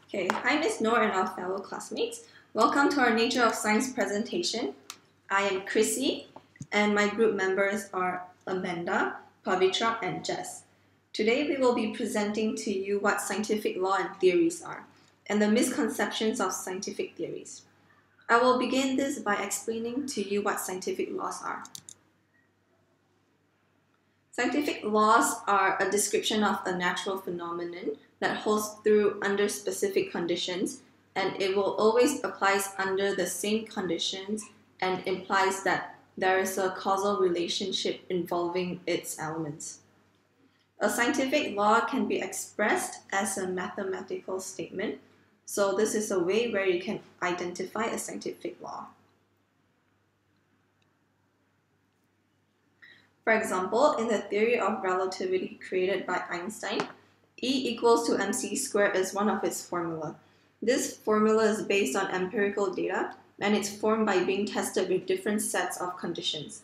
Okay, hi Ms. Noor and our fellow classmates. Welcome to our Nature of Science presentation. I am Chrissy and my group members are Amanda, Pavitra and Jess. Today we will be presenting to you what scientific law and theories are and the misconceptions of scientific theories. I will begin this by explaining to you what scientific laws are. Scientific laws are a description of a natural phenomenon that holds true under specific conditions, and it will always apply under the same conditions and implies that there is a causal relationship involving its elements. A scientific law can be expressed as a mathematical statement, so this is a way where you can identify a scientific law. For example, in the theory of relativity created by Einstein, E equals to mc squared is one of its formula. This formula is based on empirical data, and it's formed by being tested with different sets of conditions.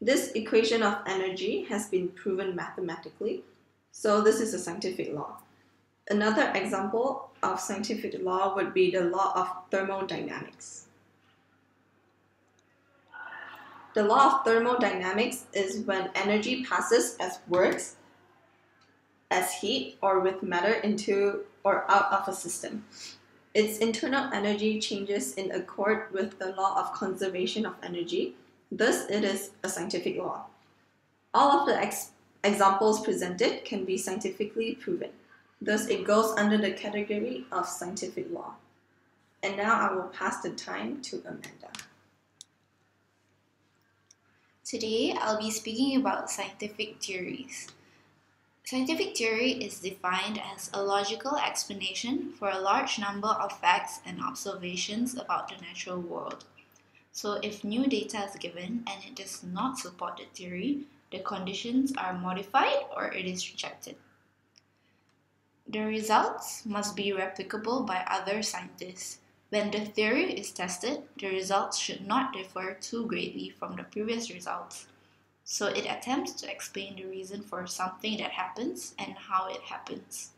This equation of energy has been proven mathematically, so this is a scientific law. Another example of scientific law would be the law of thermodynamics. The law of thermodynamics is when energy passes as works, as heat, or with matter into or out of a system. Its internal energy changes in accord with the law of conservation of energy. Thus, it is a scientific law. All of the examples presented can be scientifically proven. Thus, it goes under the category of scientific law. And now I will pass the time to Amanda. Today, I'll be speaking about scientific theories. Scientific theory is defined as a logical explanation for a large number of facts and observations about the natural world. So, if new data is given and it does not support the theory, the conditions are modified or it is rejected. The results must be replicable by other scientists. When the theory is tested, the results should not differ too greatly from the previous results. So it attempts to explain the reason for something that happens and how it happens.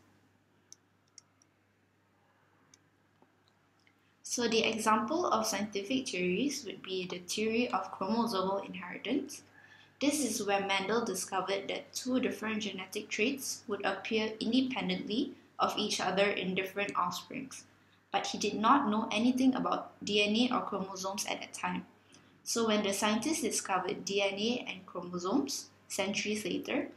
So the example of scientific theories would be the theory of chromosomal inheritance. This is where Mendel discovered that two different genetic traits would appear independently of each other in different offsprings. But he did not know anything about DNA or chromosomes at that time. So when the scientists discovered DNA and chromosomes centuries later,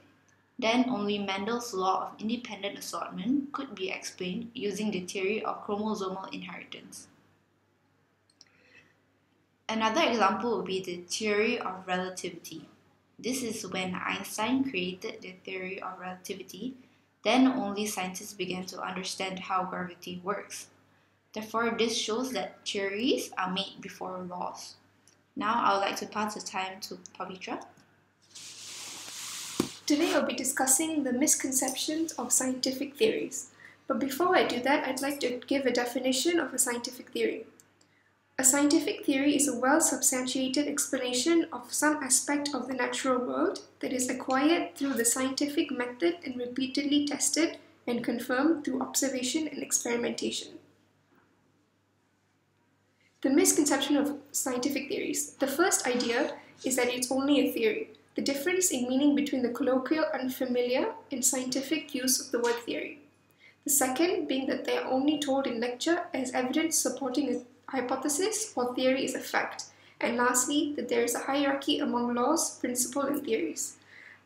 then only Mendel's law of independent assortment could be explained using the theory of chromosomal inheritance. Another example would be the theory of relativity. This is when Einstein created the theory of relativity, then only scientists began to understand how gravity works. Therefore, this shows that theories are made before laws. Now, I would like to pass the time to Pavitra. Today, I'll be discussing the misconceptions of scientific theories. But before I do that, I'd like to give a definition of a scientific theory. A scientific theory is a well-substantiated explanation of some aspect of the natural world that is acquired through the scientific method and repeatedly tested and confirmed through observation and experimentation. The misconception of scientific theories. The first idea is that it's only a theory. The difference in meaning between the colloquial unfamiliar and scientific use of the word theory. The second being that they are only told in lecture as evidence supporting a hypothesis or theory is a fact. And lastly, that there is a hierarchy among laws, principles, and theories.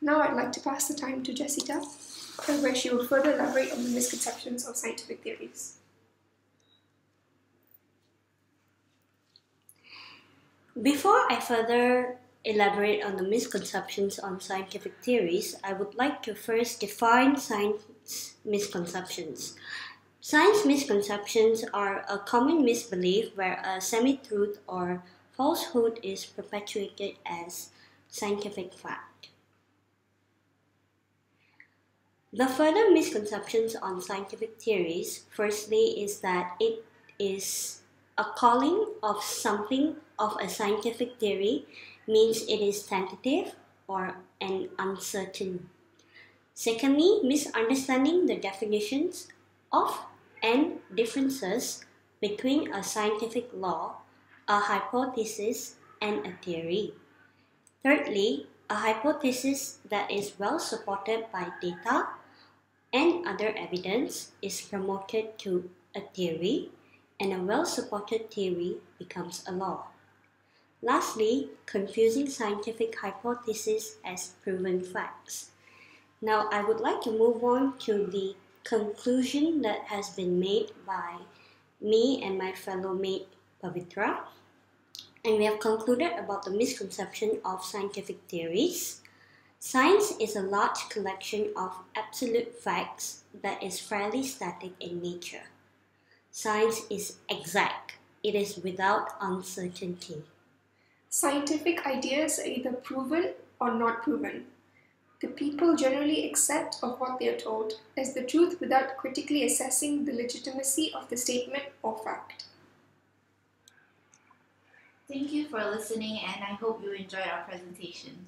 Now I'd like to pass the time to Jessica, where she will further elaborate on the misconceptions of scientific theories. Before I further elaborate on the misconceptions on scientific theories, I would like to first define science misconceptions. Science misconceptions are a common misbelief where a semi-truth or falsehood is perpetuated as scientific fact. The further misconceptions on scientific theories, firstly, is that it is a calling of something of a scientific theory means it is tentative or an uncertain. Secondly, misunderstanding the definitions of and differences between a scientific law, a hypothesis, and a theory. Thirdly, a hypothesis that is well supported by data and other evidence is promoted to a theory, and a well-supported theory becomes a law. Lastly, confusing scientific hypotheses as proven facts. Now, I would like to move on to the conclusion that has been made by me and my fellow mate Pavitra. And we have concluded about the misconception of scientific theories. Science is a large collection of absolute facts that is fairly static in nature. Science is exact. It is without uncertainty. Scientific ideas are either proven or not proven. The people generally accept of what they are told as the truth without critically assessing the legitimacy of the statement or fact. Thank you for listening, and I hope you enjoyed our presentation.